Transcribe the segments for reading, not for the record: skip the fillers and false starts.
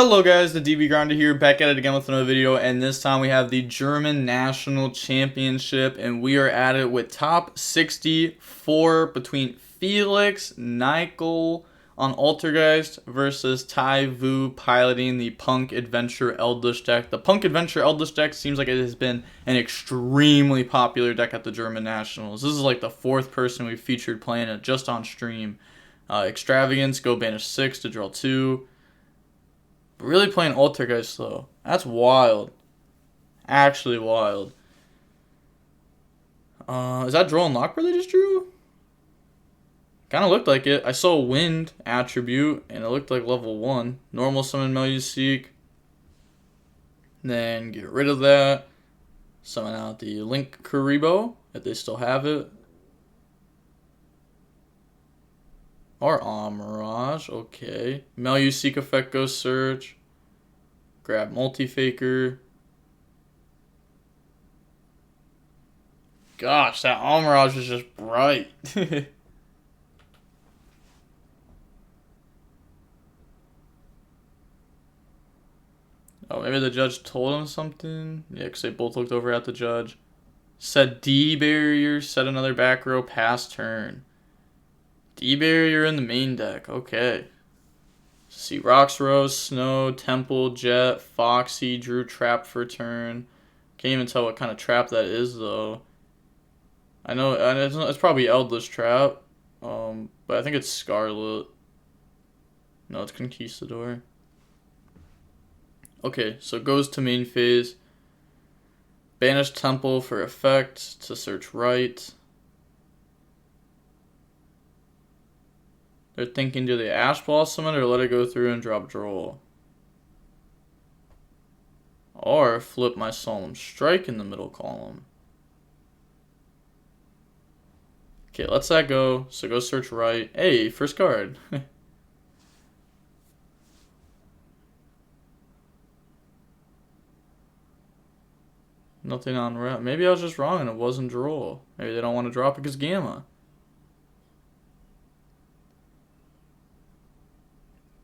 Hello guys, the DB Grinder here, back at it again with another video, and this time we have the German National Championship, and we are at it with top 64 between Felix Nykel on Altergeist versus Tai Vu piloting the Punk Adventure Eldlich deck. The Punk Adventure Eldlich deck seems like it has been an extremely popular deck at the German Nationals. This is like the fourth person we've featured playing it just on stream. Extravagance, go banish 6 to draw 2. Really playing Altergeist though. That's wild. Actually wild. Is that draw and lock where they just drew? Kind of looked like it. I saw a wind attribute and it looked like level 1. Normal summon Meluseek. Then get rid of that. Summon out the Link Kuriboh if they still have it. Or Mirage, okay. Meluseek effect goes search. Grab Multi-Faker. Gosh, that Mirage is just bright. Oh, maybe the judge told him something? Yeah, because they both looked over at the judge. Said D barrier, set another back row, pass turn. D-Barrier in the main deck. Okay. See, Rocks, Rose, Snow, Temple, Jet, Foxy, drew Trap for turn. Can't even tell what kind of trap that is, though. I know it's probably Eldlich Trap. But I think it's Scarlet. No, it's Conquistador. Okay, so it goes to main phase. Banish Temple for effect to search right. They're thinking, do they Ash Blossom it or let it go through and drop draw? Or flip my Solemn Strike in the middle column. Okay, let's that go. So go search right. Hey, first card. Nothing on red. Maybe I was just wrong and it wasn't draw. Maybe they don't want to drop it because Gamma.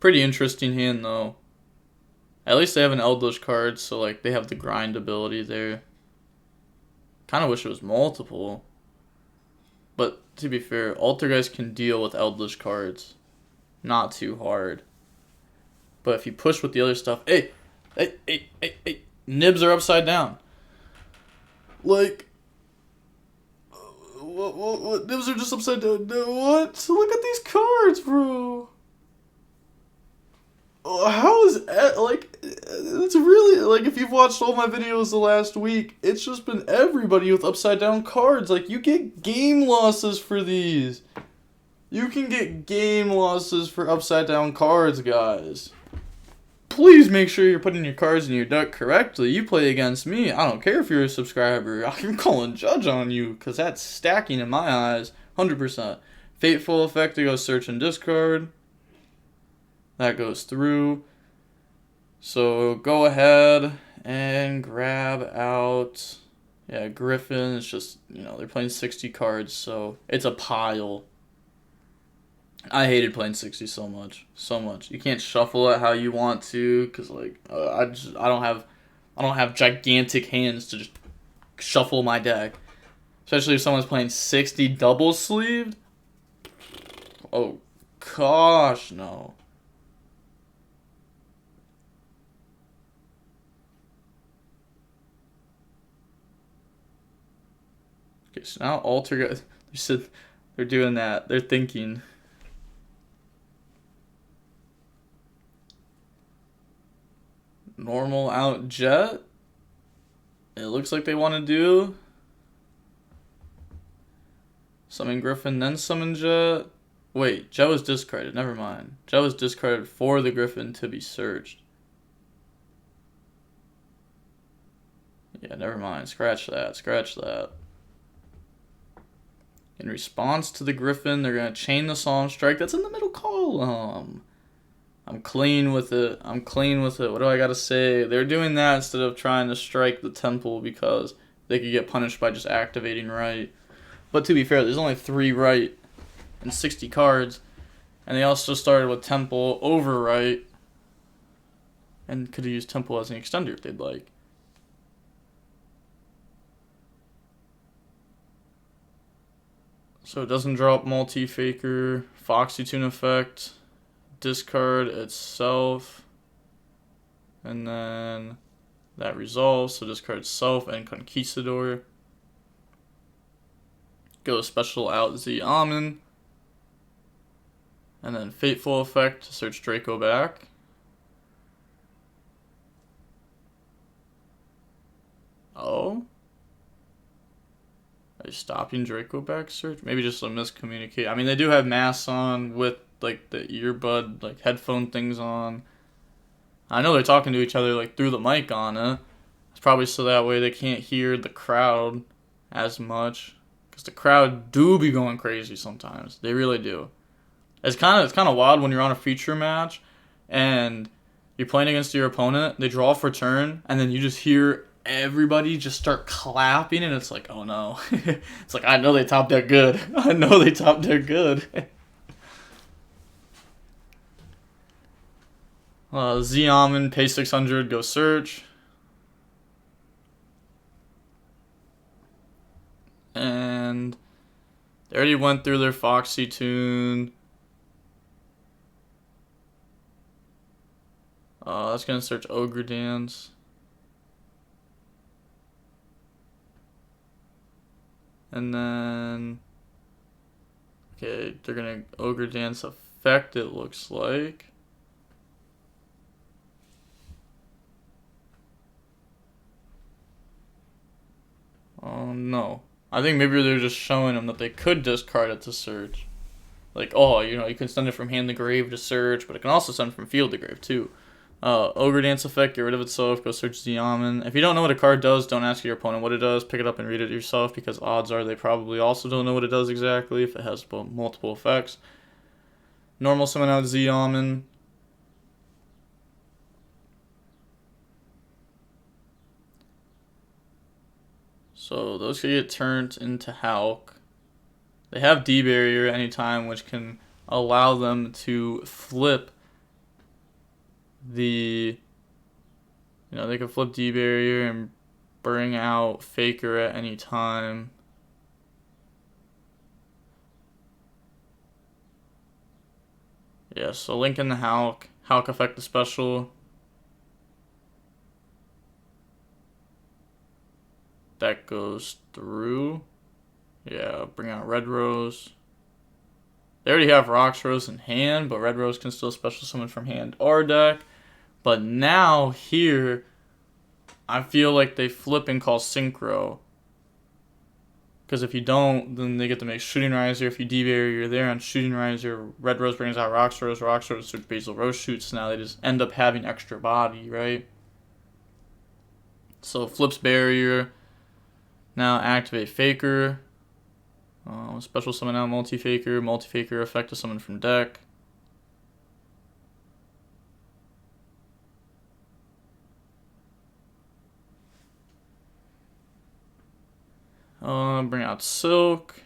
Pretty interesting hand though. At least they have an Eldlich card, so like they have the grind ability there. Kind of wish it was multiple. But to be fair, Altergeist can deal with Eldlich cards. Not too hard. But if you push with the other stuff, hey, nibs are upside down. Like, what? Nibs are just upside down. What? Look at these cards, bro. How is it, like, it's really, like, if you've watched all my videos the last week, it's just been everybody with upside down cards. Like, you get game losses for these. You can get game losses for upside down cards, guys. Please make sure you're putting your cards in your deck correctly. You play against me, I don't care if you're a subscriber. I'm calling judge on you, because that's stacking in my eyes. 100%. Fateful effect to go search and discard. That goes through. So go ahead and grab out, yeah, Griffin. It's just, you know, they're playing 60 cards, so it's a pile. I hated playing 60 so much. So much. You can't shuffle it how you want to, because like I don't have gigantic hands to just shuffle my deck. Especially if someone's playing 60 double sleeved. Oh gosh, no. Okay, so now Altergeist, they're doing that. They're thinking. Normal out Jet. It looks like they want to do. Summon Griffin, then summon Jet. Wait, Jet was discarded. Never mind. Jet was discarded for the Griffin to be searched. Yeah, never mind. Scratch that. Scratch that. In response to the Griffin, they're going to chain the Solemn Strike. That's in the middle column. I'm clean with it. I'm clean with it. What do I got to say? They're doing that instead of trying to strike the Temple because they could get punished by just activating right. But to be fair, there's only 3 right and 60 cards. And they also started with Temple over right. And could have used Temple as an extender if they'd like. So it doesn't drop multi-faker, Foxy Tune effect, discard itself, and then that resolves, so discard itself and Conquistador. Go special out Z Almond, and then Fateful effect to search Draco back. Oh? Are you stopping Draco back search? Maybe just a miscommunicate. I mean, they do have masks on with like the earbud, like headphone things on. I know they're talking to each other like through the mic on it. It's probably so that way they can't hear the crowd as much, because the crowd do be going crazy sometimes. They really do. It's kind of wild when you're on a feature match and you're playing against your opponent. They draw for turn, and then you just hear everybody just start clapping, and it's like, oh no. It's like, I know they top deck good. I know they top deck good. Z Almond, pay 600, go search. And they already went through their Foxy Tune. That's going to search Ogre Dance. And then, okay, they're going to Ogre Dance effect, it looks like. Oh, no. I think maybe they're just showing them that they could discard it to search. Like, oh, you know, you can send it from hand to grave to search, but it can also send from field to grave, too. Ogre Dance effect, get rid of itself, go search the Almond. If you don't know what a card does, don't ask your opponent what it does. Pick it up and read it yourself, because odds are they probably also don't know what it does exactly if it has multiple effects. Normal summon out Z Almond. So those could get turned into Hulk. They have D barrier anytime, which can allow them to flip the, you know, they can flip D barrier and bring out Faker at any time. Yeah, so link in the Hulk effect the special. That goes through. Yeah, bring out Red Rose. They already have Rocks Rose in hand, but Red Rose can still special summon from hand or deck. But now here, I feel like they flip and call Synchro. Because if you don't, then they get to make Shooting Riser. If you D-barrier, you're there on Shooting Riser. Red Rose brings out Rocks Rose search Basil Rose shoots. Now they just end up having extra body, right? So flips barrier. Now activate Faker. Special summon out multi-faker. Multi-faker effect to summon from deck. Bring out Silk.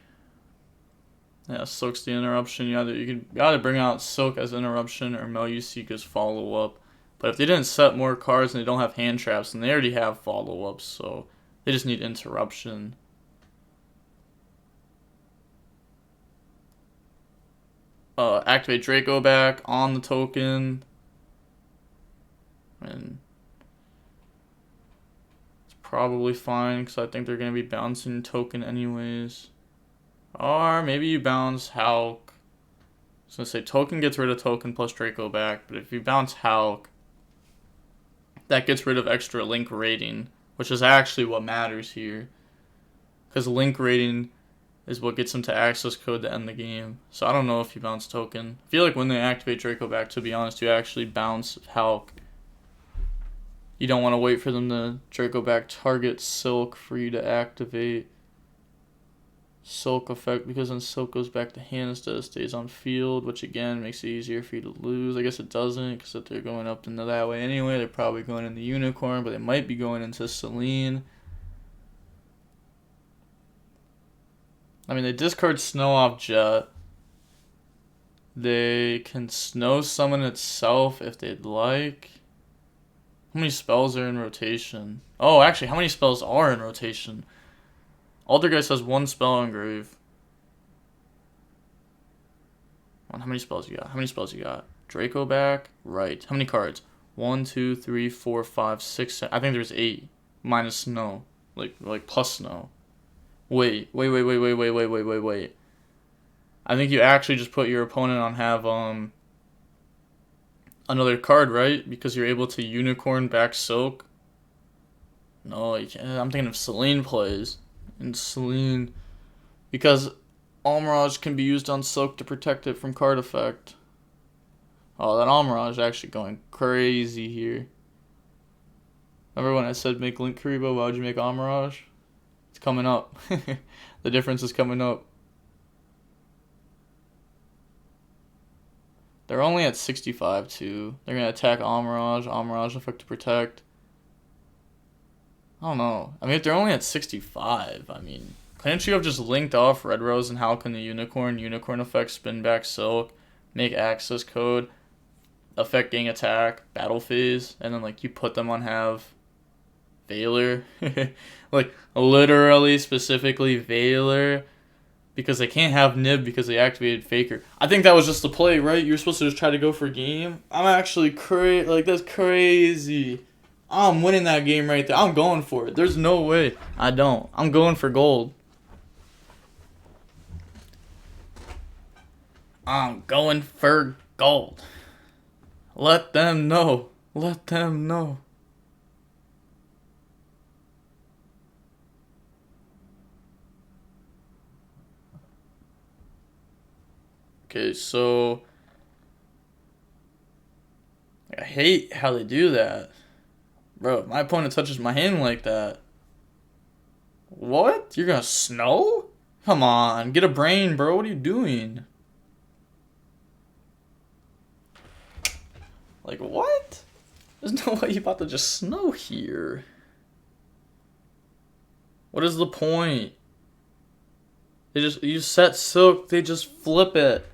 Yeah, Silk's the interruption. You gotta bring out Silk as interruption or Meluseek as follow-up. But if they didn't set more cards and they don't have hand traps, then they already have follow-ups, so they just need interruption. Activate Draco back on the token. And it's probably fine because I think they're going to be bouncing token anyways. Or maybe you bounce Hulk. I was going to say token gets rid of token plus Draco back, but if you bounce Hulk, that gets rid of extra link rating, which is actually what matters here. Because link rating is what gets them to access code to end the game. So I don't know if you bounce token. I feel like when they activate Draco back, to be honest, you actually bounce Hulk. You don't want to wait for them to Draco back target Silk for you to activate Silk effect, because then Silk goes back to hand instead of stays on field, which again makes it easier for you to lose. I guess it doesn't, because if they're going up into that way anyway, they're probably going in the Unicorn, but they might be going into Selene. I mean, they discard Snow off Jet. They can Snow summon itself if they'd like. How many spells are in rotation? Oh, actually, how many spells are in rotation? Altergeist has 1 spell engrave. How many spells you got? How many spells you got? Draco back? Right. How many cards? 1, 2, 3, 4, 5, 6, 7. I think there's 8. Minus snow. Like plus snow. Wait. I think you actually just put your opponent on have another card, right? Because you're able to unicorn back Silk. No, you can't. I'm thinking of Selene plays. And Selene, because Almirage can be used on Silk to protect it from card effect. Oh, that Almirage is actually going crazy here. Remember when I said make Link Karibo, why would you make Almirage? It's coming up. The difference is coming up. They're only at 65 too. They're going to attack Almirage effect to protect. I don't know. I mean, if they're only at 65, I mean, couldn't you have just linked off Red Rose and Halcon the Unicorn effect, spin back Silk, make access code, effect gang attack, battle phase, and then like you put them on have Veiler? Like literally specifically Veiler, because they can't have Nib because they activated Faker. I think that was just the play, right? You're supposed to just try to go for game. I'm actually like that's crazy. I'm winning that game right there. I'm going for it. There's no way I don't. I'm going for gold. I'm going for gold. Let them know. Let them know. Okay, so I hate how they do that. Bro, if my opponent touches my hand like that. What? You're gonna snow? Come on, get a brain, bro. What are you doing? Like, what? There's no way you're about to just snow here. What is the point? You set Silk, they just flip it.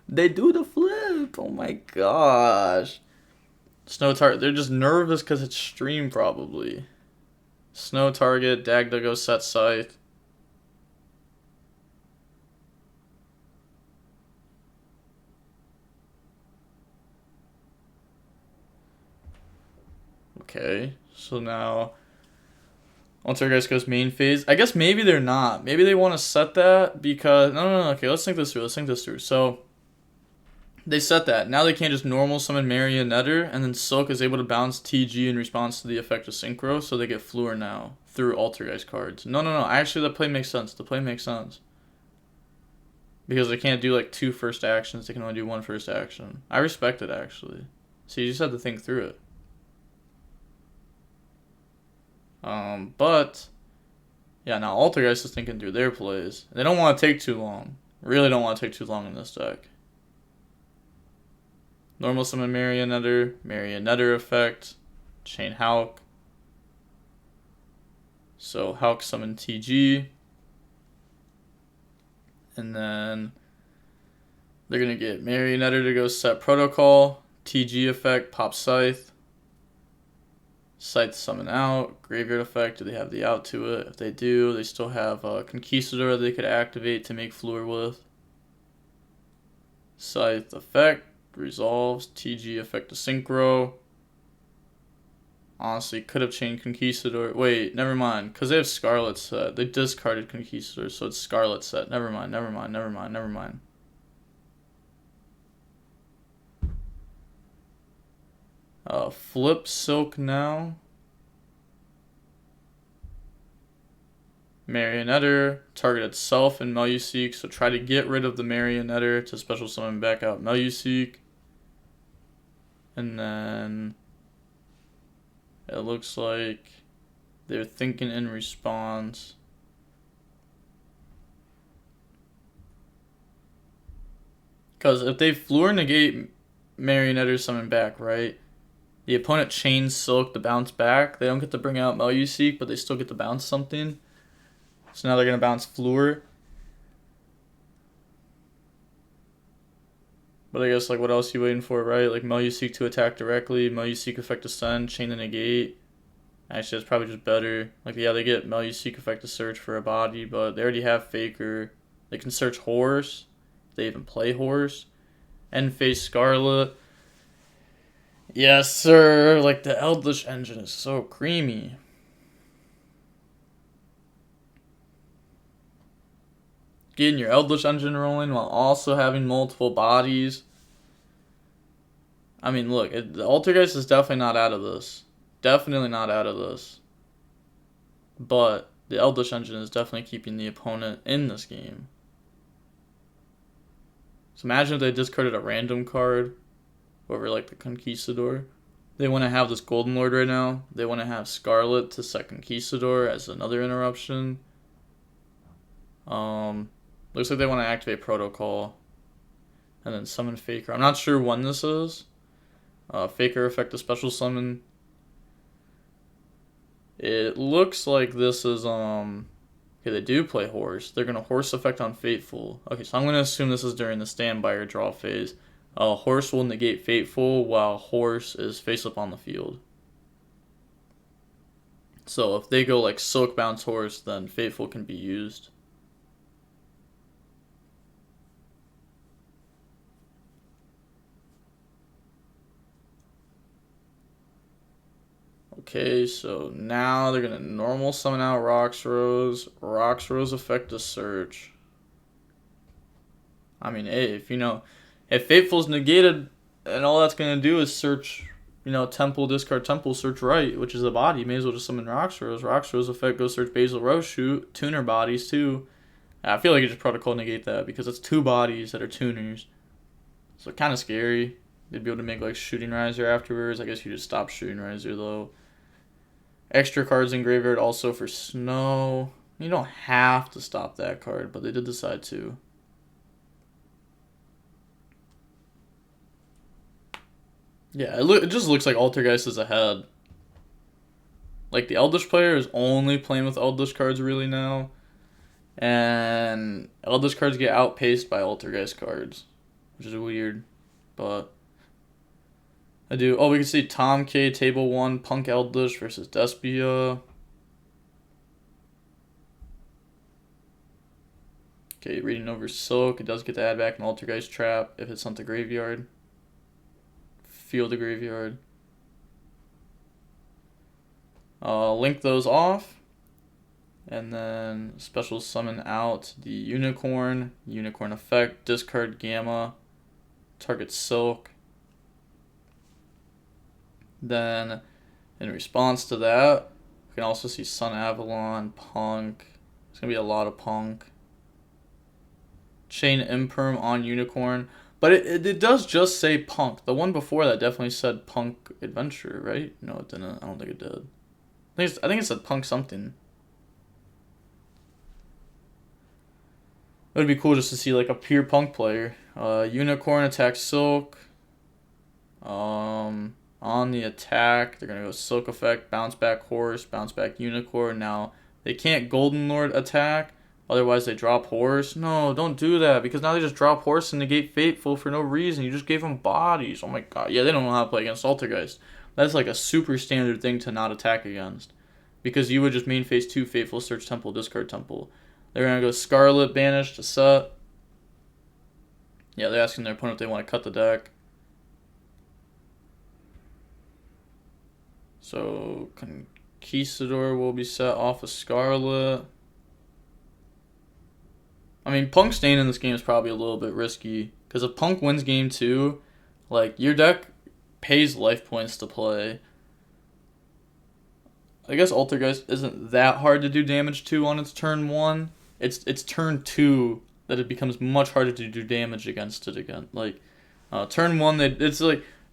They do the flip. Oh my gosh. Snow target. They're just nervous because it's stream probably. Snow target. Dagda goes set scythe. Okay. So now Altergeist goes main phase. I guess maybe they're not. Maybe they want to set that because no. Okay, let's think this through. So they set that. Now they can't just normal summon Marionetter, and then Silk is able to bounce TG in response to the effect of Synchro, so they get Fluor now through Altergeist cards. No. Actually, that play makes sense. The play makes sense. Because they can't do like 2 first actions. They can only do 1 first action. I respect it, actually. So you just have to think through it. But yeah, now Altergeist is thinking through their plays. They don't want to take too long. Really don't want to take too long in this deck. Normal summon Marionetter effect, chain Hulk. So Hulk summon TG. And then they're going to get Marionetter to go set Protocol, TG effect, pop Scythe. Scythe summon out, Graveyard effect, do they have the out to it? If they do, they still have Conquistador they could activate to make Fluor with. Scythe effect, resolves, TG effect to Synchro. Honestly, could have chained Conquistador. Wait, never mind, because they have Scarlet set. They discarded Conquistador, so it's Scarlet set. Never mind. Flip Silk now. Marionetter, target itself and Meluseek, so try to get rid of the Marionetter to special summon back out Meluseek. And then it looks like they're thinking in response. Because if they Fluor negate Marionetter summon back, right? The opponent chains Silk to bounce back. They don't get to bring out Meluseek, but they still get to bounce something. So now they're going to bounce Fluor. But I guess, like, what else are you waiting for, right? Like, Meluseek to attack directly, Meluseek effect to stun, chain the negate. Actually, that's probably just better. Like, yeah, they get Meluseek effect to search for a body, but they already have Faker. They can search Horse. They even play Horse. End phase Scarlet. Yes, sir. Like, the Eldlich engine is so creamy. Getting your Eldlich engine rolling while also having multiple bodies. I mean, look, the Altergeist is definitely not out of this. Definitely not out of this. But the Eldlich engine is definitely keeping the opponent in this game. So imagine if they discarded a random card over, like, the Conquistador. They want to have this Golden Lord right now. They want to have Scarlet to set Conquistador as another interruption. Looks like they want to activate Protocol. And then summon Faker. I'm not sure when this is. Faker effect to special summon. It looks like this is, okay, they do play Horse. They're going to Horse effect on Fateful. Okay, so I'm going to assume this is during the standby or draw phase. Horse will negate Fateful while Horse is face up on the field. So if they go like Silk Bounce Horse, then Fateful can be used. Okay, so now they're going to normal summon out Roxrose. Roxrose effect to search. I mean, hey, if Fateful's negated and all that's going to do is search, Temple, discard Temple, search right, which is a body, you may as well just summon Roxrose. Roxrose effect goes search Basil Rose, shoot, tuner bodies too. I feel like you just protocol negate that because it's 2 bodies that are tuners. So kind of scary. They'd be able to make like Shooting Riser afterwards. I guess you just stop Shooting Riser though. Extra cards in graveyard also for Snow. You don't have to stop that card, but they did decide to. Yeah, it just looks like Altergeist is ahead. Like, the Eldlich player is only playing with Eldlich cards really now. And Eldlich cards get outpaced by Altergeist cards, which is weird. But I do. Oh, we can see Tom K, Table 1, Punk Eldlich versus Despia. Okay, reading over Silk. It does get to add back an Altergeist trap if it's sent to graveyard. Field the graveyard. Link those off. And then special summon out the Unicorn. Unicorn effect. Discard Gamma. Target Silk. Then, in response to that, we can also see Sun Avalon, Punk. It's going to be a lot of Punk. Chain Imperm on Unicorn. But it does just say Punk. The one before that definitely said Punk Adventure, right? No, it didn't. I don't think it did. I think it said Punk something. It would be cool just to see like a pure Punk player. Unicorn attacks Silk. On the attack, they're going to go Silk effect, bounce back Horse, bounce back Unicorn. Now, they can't Golden Lord attack. Otherwise, they drop Horse. No, don't do that, because now they just drop Horse and negate Fateful for no reason. You just gave them bodies. Oh my god. Yeah, they don't know how to play against Altergeist. That's like a super standard thing to not attack against. Because you would just main phase 2 Fateful, search Temple, discard Temple. They're going to go Scarlet, Banish to set. Yeah, they're asking their opponent if they want to cut the deck. So, Conquistador will be set off of Scarlet. I mean, Punk staying in this game is probably a little bit risky. Because if Punk wins game 2, like, your deck pays life points to play. I guess Altergeist isn't that hard to do damage to on its turn 1. It's turn 2 that it becomes much harder to do damage against it again. Like, turn 1,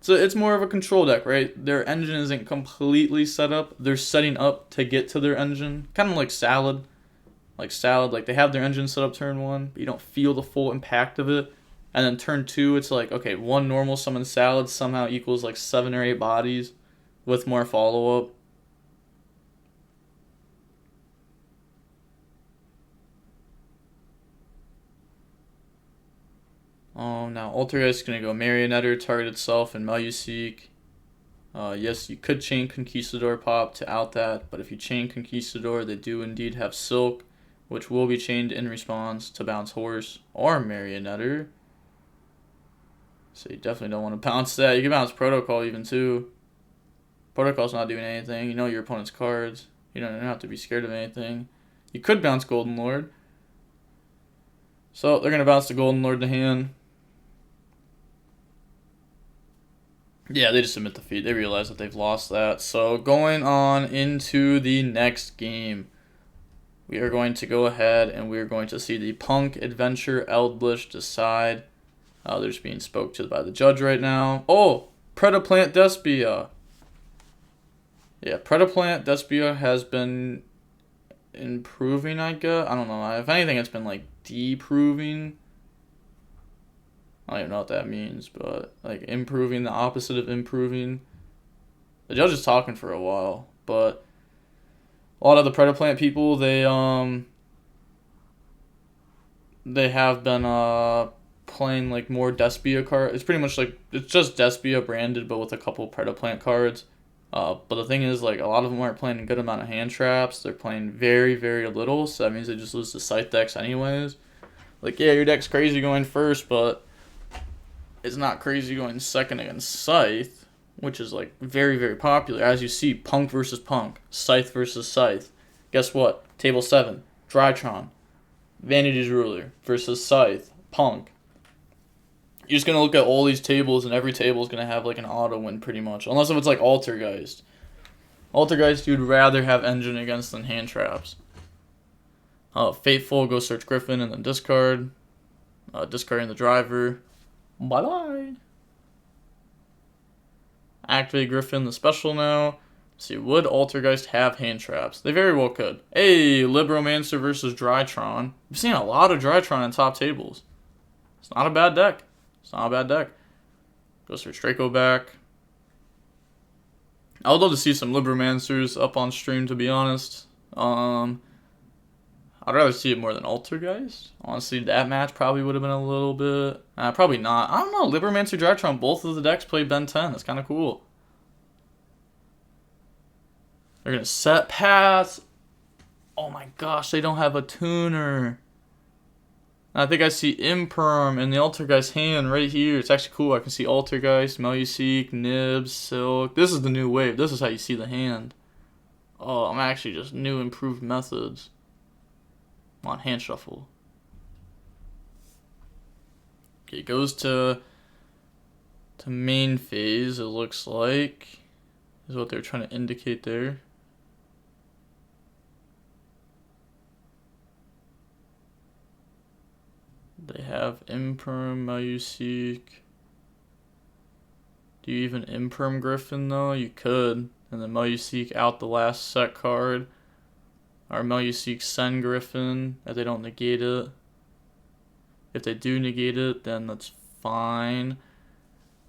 it's more of a control deck, right? Their engine isn't completely set up. They're setting up to get to their engine. Kind of like Salad. Like they have their engine set up turn 1, but you don't feel the full impact of it. And then turn 2, it's like, okay, 1 normal summon Salad somehow equals like 7 or 8 bodies with more follow-up. Now Altergeist is going to go Marionetter, target itself, and Meluseek. Yes, you could chain Conquistador pop to out that, but if you chain Conquistador, they do indeed have Silk, which will be chained in response to bounce Horse or Marionetter. So you definitely don't want to bounce that. You can bounce Protocol even too. Protocol's not doing anything. You know your opponent's cards. You don't have to be scared of anything. You could bounce Golden Lord. So they're going to bounce the Golden Lord to hand. Yeah, they just submit defeat. They realize that they've lost that. So going on into the next game, we are going to go ahead and we are going to see the Punk Adventure Eldlich decide. They're just being spoke to by the judge right now. Oh, Predaplant Despia. Yeah, Predaplant Despia has been improving, I guess. I don't know. If anything, it's been like deproving. I don't even know what that means, but like improving, the opposite of improving. The judge is talking for a while, but a lot of the Predaplant people, they have been playing like more Despia cards. It's pretty much like it's just Despia branded, but with a couple Predaplant cards. But the thing is, like, a lot of them aren't playing a good amount of hand traps. They're playing very, very little, so that means they just lose to Scythe decks anyways. Like, yeah, your deck's crazy going first, but it's not crazy going second against Scythe, which is, like, very, very popular. As you see, Punk versus Punk, Scythe versus Scythe. Guess what? Table 7, Drytron, Vanity's Ruler versus Scythe, Punk. You're just going to look at all these tables, and every table is going to have, like, an auto win, pretty much. Unless if it's, like, Altergeist. Altergeist, you'd rather have Engine against than hand traps. Fateful, go search Griffin, and then discard. Discarding the driver. Bye-bye. Activate Griffin, the special now. Let's see, would Altergeist have hand traps? They very well could. Hey, Libromancer versus Drytron. I've seen a lot of Drytron in top tables. It's not a bad deck. It's not a bad deck. Go search Draco back. I would love to see some Libromancers up on stream, to be honest. I'd rather see it more than Altergeist. Honestly, that match probably would have been a little bit... probably not. I don't know. Libromancer, Drytron, both of the decks play Ben 10. That's kind of cool. They're going to set pass. Oh my gosh, they don't have a tuner. I think I see Imperm in the Altergeist hand right here. It's actually cool. I can see Altergeist, Meluseek, Nibs, Silk. This is the new wave. This is how you see the hand. Oh, I'm actually just new improved methods. Come on, hand shuffle. Okay, it goes to main phase, it looks like. Is what they're trying to indicate there. They have Imperm, Meluseek. Do you even Imperm Griffin though? You could. And then Meluseek out the last set card. Or Meluseek send Griffin if they don't negate it. If they do negate it, then that's fine.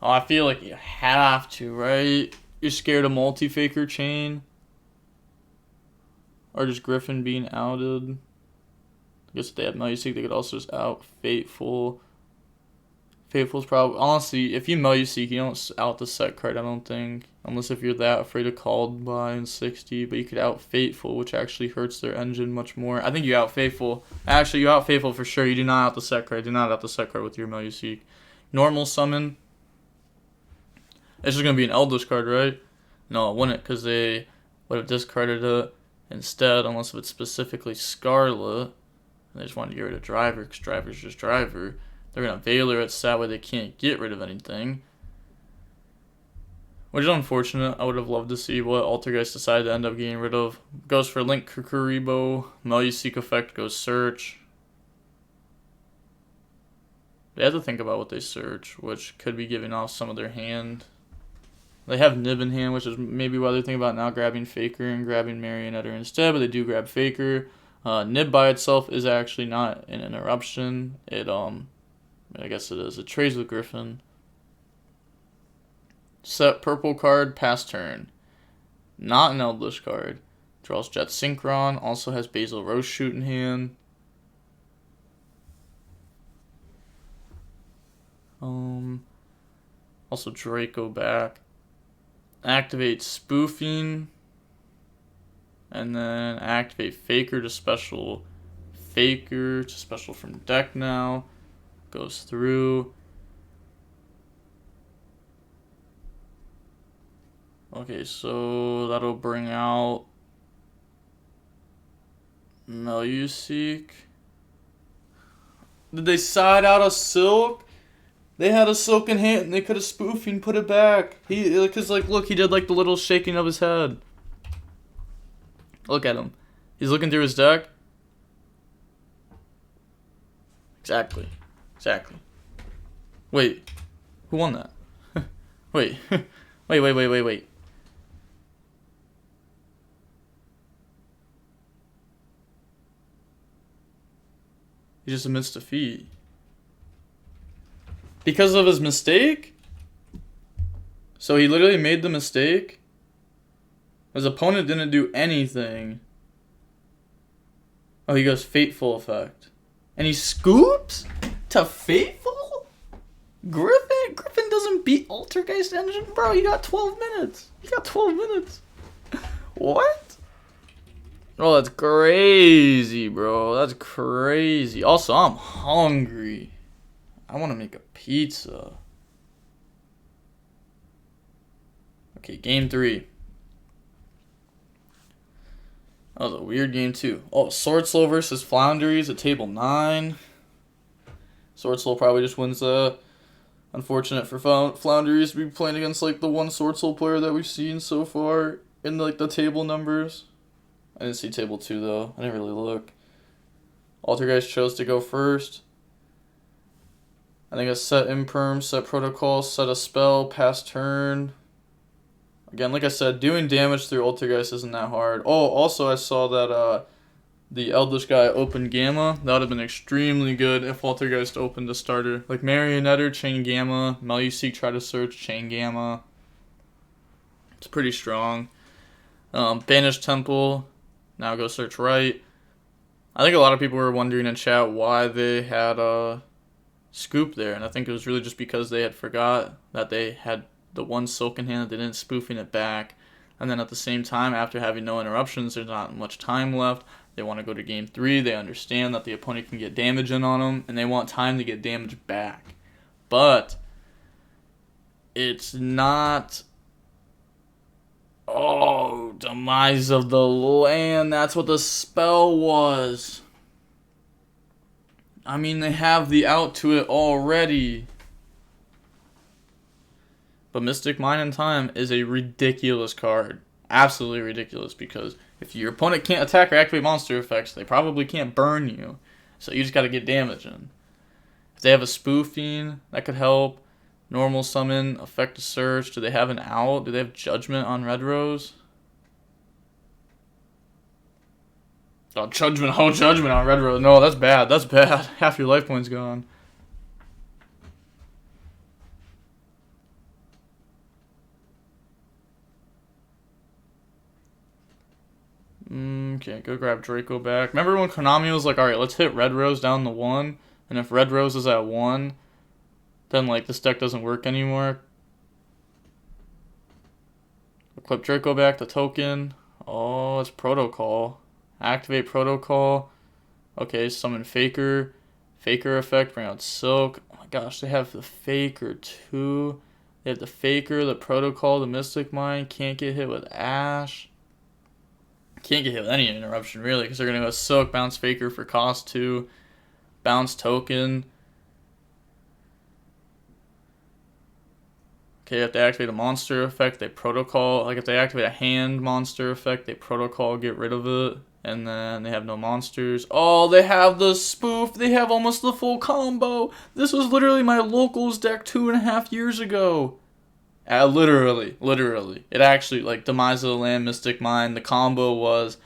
Oh, I feel like you have to, right? You're scared of multi-faker chain? Or just Griffin being outed? I guess if they have Meluseek, they could also just out Fateful. Fateful's probably... Honestly, if you Meluseek, you don't out the set card, I don't think. Unless if you're that afraid of called by in 60. But you could out Fateful, which actually hurts their engine much more. I think you out Fateful. Actually, you out Fateful for sure. You do not out the set card. Do not out the set card with your Meluseek. Normal summon. It's just going to be an Eldlich card, right? No, it wouldn't, because they would have discarded it instead, unless if it's specifically Scarlet. They just wanted to get rid of Driver, because Driver's just Driver. They're going to Veiler it so that way they can't get rid of anything. Which is unfortunate. I would have loved to see what Altergeist decided to end up getting rid of. Goes for Link Kukuribo. Meluseek effect goes Search. They have to think about what they search, which could be giving off some of their hand. They have Nib in hand, which is maybe why they're thinking about now grabbing Faker and grabbing Marionetter instead, but they do grab Faker. Nib by itself is actually not an interruption. It, I guess it is. It trades with Griffin. Set purple card, pass turn. Not an Eldlich card. Draws Jet Synchron. Also has Basil Roche in hand. Also Draco back. Activate spoofing. And then activate Faker to special. Faker to special from deck now. Goes through. Okay, so that'll bring out Meluseek. Did they side out a Silk? They had a Silk in hand and they could have spoofed and put it back. Cause like, look, he did like the little shaking of his head. Look at him. He's looking through his deck. Exactly. Wait, who won that? Wait, wait. He just admits defeat. Because of his mistake? So he literally made the mistake? His opponent didn't do anything. Oh, he goes Fateful Effect. And he scoops to Fateful? Griffin doesn't beat Altergeist engine? Bro, you got 12 minutes. What? Oh, that's crazy, bro. That's crazy. Also, I'm hungry. I want to make a pizza. Okay, game 3. That was a weird game, too. Oh, Swordslow versus Flounderies at table 9. Swordslow probably just wins the... Unfortunate for Flounderies to be playing against, like, the one Swordslow player that we've seen so far in, like, the table numbers. I didn't see table 2, though. I didn't really look. Altergeist chose to go first. I think I set Imperm, set Protocol, set a spell, pass turn. Again, like I said, doing damage through Altergeist isn't that hard. Oh, also I saw that the Eldlich guy opened Gamma. That would have been extremely good if Altergeist opened a starter. Like Marionetter, Chain Gamma. Meluseek, try to search, Chain Gamma. It's pretty strong. Banish Temple. Now go search right. I think a lot of people were wondering in chat why they had a scoop there. And I think it was really just because they had forgot that they had the one Silk in hand that they didn't spoofing it back. And then at the same time, after having no interruptions, there's not much time left. They want to go to game 3. They understand that the opponent can get damage in on them, and they want time to get damage back. But it's not... Oh, Demise of the Land. That's what the spell was. I mean, they have the out to it already. But Mystic Mine in Time is a ridiculous card. Absolutely ridiculous, because if your opponent can't attack or activate monster effects, they probably can't burn you. So you just got to get damage in. If they have a spoofing, that could help. Normal summon, effect to search. Do they have an out? Do they have Judgment on Red Rose? Oh, Judgment on Red Rose. No, that's bad. That's bad. Half your life points gone. Okay, go grab Draco back. Remember when Konami was like, alright, let's hit Red Rose down to 1, and if Red Rose is at 1, then like this deck doesn't work anymore. Equip Draco back to token. Oh, it's Protocol. Activate Protocol. Okay, summon Faker. Faker effect, bring out Silk. Oh my gosh, they have the Faker too. They have the Faker, the Protocol, the Mystic Mine. Can't get hit with Ash. Can't get hit with any interruption, really, because they're going to go Silk, bounce Faker for cost 2, bounce token. Okay, if they activate a monster effect, they Protocol. Like, if they activate a hand monster effect, they Protocol, get rid of it, and then they have no monsters. Oh, they have the spoof. They have almost the full combo. This was literally my locals deck 2.5 years ago. Literally. It actually, like, Demise of the Land, Mystic Mine, the combo was,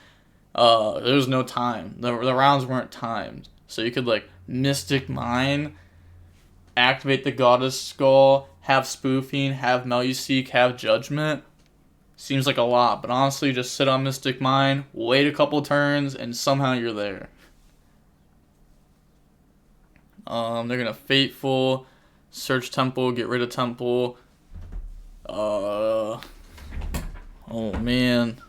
there was no time. The rounds weren't timed. So you could, like, Mystic Mine, activate the Goddess Skull, have spoofing, have Meluseek, have Judgment. Seems like a lot, but honestly, just sit on Mystic Mine, wait a couple turns, and somehow you're there. They're going to Fateful. Search temple, get rid of temple. Oh man.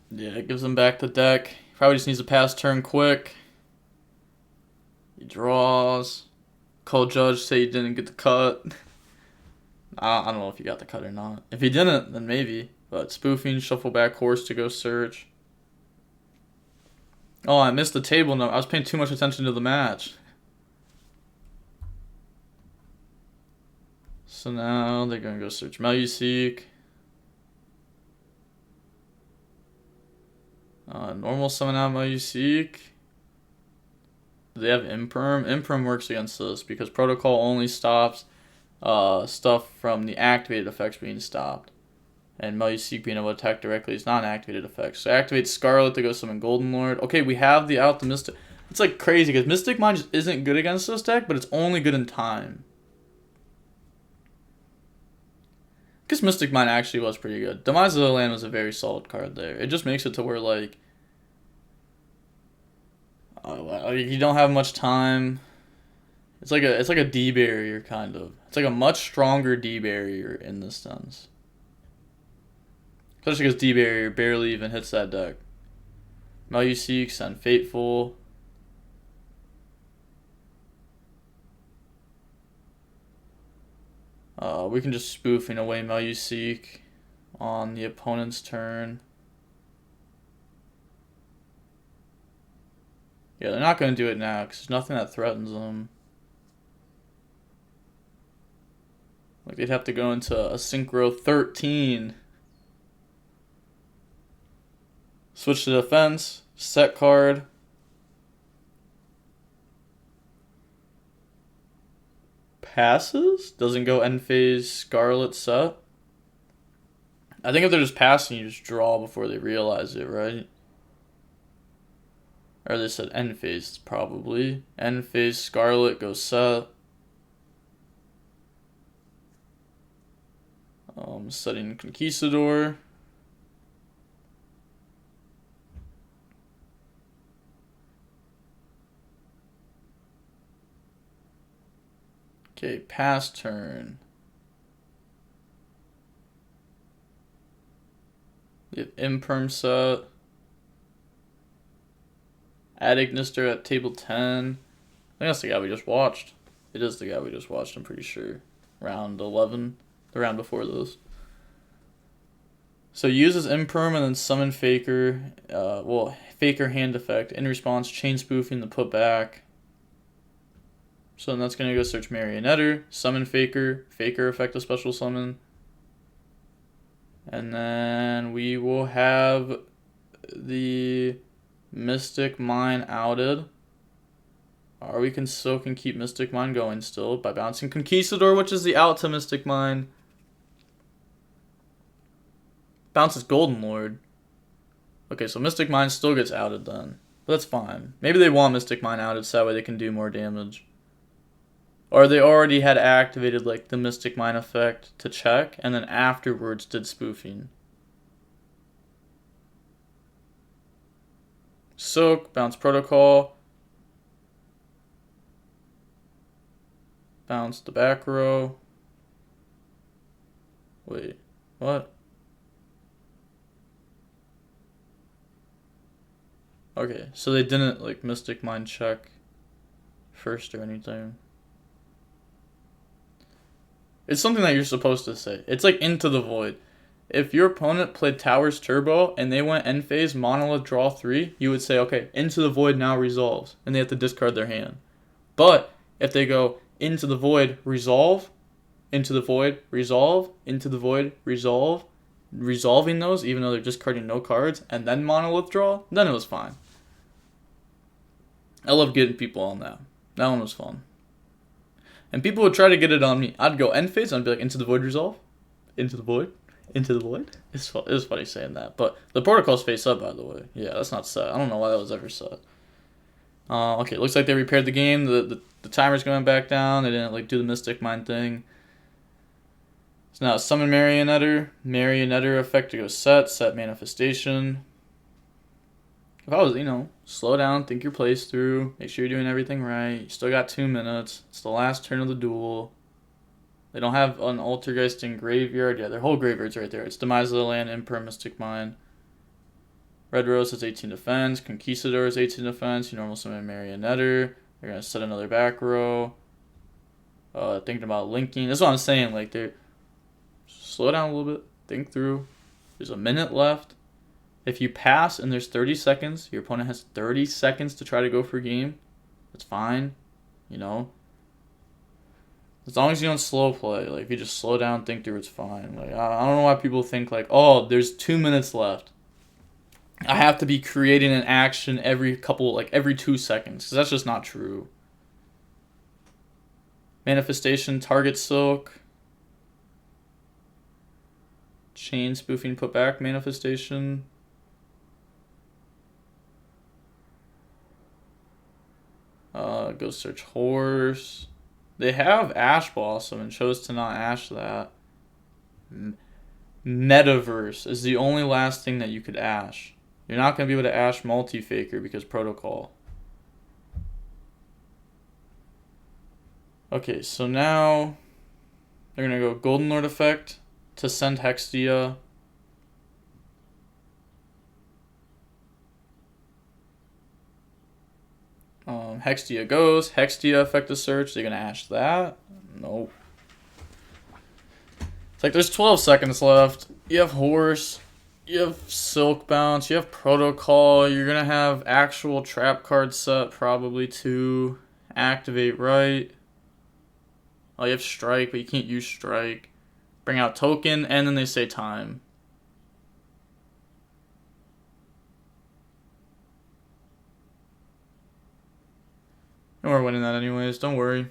Yeah, it gives him back the deck. Probably just needs to pass turn quick. He draws. Call judge, say he didn't get the cut. I don't know if he got the cut or not. If he didn't, then maybe. But spoofing, shuffle back horse to go search. Oh, I missed the table note. I was paying too much attention to the match. So now they're going to go search Meluseek. Normal summon out Meluseek. Do they have Imperm? Imperm works against this because Protocol only stops stuff from the activated effects being stopped. And Meluseek being able to attack directly is not an activated effect. So activate Scarlet to go summon Golden Lord. Okay, we have the out the Mystic. It's like crazy because Mystic Mine just isn't good against this deck, but it's only good in time. I guess Mystic Mine actually was pretty good. Demise of the Land was a very solid card there. It just makes it to where, like, you don't have much time. It's like a D barrier kind of. It's like a much stronger D barrier in this sense. Especially because D barrier barely even hits that deck. Meluseek, send Fateful. We can just spoofing away Meluseek on the opponent's turn. Yeah, they're not going to do it now because there's nothing that threatens them. Like, they'd have to go into a Synchro 13. Switch to defense. Set card. Passes? Doesn't go end phase Scarlet set. I think if they're just passing, you just draw before they realize it, right? Or they said end phase, probably. End phase Scarlet goes set. Setting Conquistador. Okay, pass turn. You have Imperm set. Add Ignister at table 10. I think that's the guy we just watched. It is the guy we just watched, I'm pretty sure. Round 11. The round before this. So uses Imperm and then summon Faker. Faker hand effect. In response, chain spoofing the put back. So then that's going to go search Marionetter, summon Faker, Faker effect a special summon. And then we will have the Mystic Mine outed. Or we can still keep Mystic Mine going still by bouncing Conquistador, which is the out to Mystic Mine. Bounces Golden Lord. Okay, so Mystic Mine still gets outed then. But that's fine. Maybe they want Mystic Mine outed so that way they can do more damage. Or they already had activated like the Mystic Mine effect to check, and then afterwards did spoofing. Soak, bounce Protocol. Bounce the back row. Wait, what? Okay, so they didn't like Mystic Mine check first or anything. It's something that you're supposed to say. It's like Into the Void. If your opponent played Towers Turbo and they went end phase, Monolith, draw 3, you would say, okay, Into the Void now resolves. And they have to discard their hand. But if they go Into the Void, resolve, Into the Void, resolve, Into the Void, resolve, resolving those even though they're discarding no cards, and then Monolith draw, then it was fine. I love getting people on that. That one was fun. And people would try to get it on me. I'd go end phase and I'd be like, Into the Void, resolve, Into the Void, Into the Void. It was funny saying that. But the protocol's face up, by the way. Yeah, that's not set. I don't know why that was ever set. Okay, looks like they repaired the game. The timer's going back down. They didn't like do the Mystic Mine thing. So now summon Marionetter. Marionetter effect to go set. Set Manifestation. if I was, you know, slow down, think your plays through, make sure you're doing everything right. You still got 2 minutes. It's the last turn of the duel. They don't have an Altergeist in graveyard. Yeah, their whole graveyard's right there. It's Demise of the Land, Imper, Mystic Mine. Red Rose has 18 defense. Conquistador has 18 defense. You normal summon Marionetter. They're going to set another back row. Thinking about linking. That's what I'm saying. Like, they're... Slow down a little bit. Think through. There's a minute left. If you pass and there's 30 seconds, your opponent has 30 seconds to try to go for game. That's fine. You know? As long as you don't slow play. Like, if you just slow down, think through, it's fine. Like, I don't know why people think, like, oh, there's 2 minutes left. I have to be creating an action every 2 seconds. Because that's just not true. Manifestation, target silk. Chain spoofing, put back manifestation. Go search horse. They have Ash Blossom and chose to not ash that. Metaverse is the only last thing that you could ash. You're not going to be able to ash Multi-Faker because protocol. Okay, so now they're going to go Golden Lord effect to send Hextia. Hextia goes. Hextia effect the search. They're going to ash that. Nope. It's like there's 12 seconds left. You have horse. You have silk bounce. You have protocol. You're going to have actual trap card set probably too. Activate right. Oh, you have strike, but you can't use strike. Bring out token, and then they say time. And we're winning that anyways, don't worry.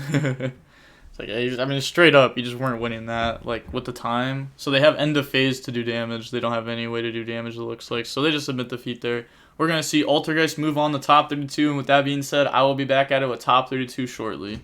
It's like, I mean, straight up, you just weren't winning that, like, with the time. So they have end of phase to do damage. They don't have any way to do damage, it looks like. So they just submit defeat there. We're going to see Altergeist move on to top 32, and with that being said, I will be back at it with top 32 shortly.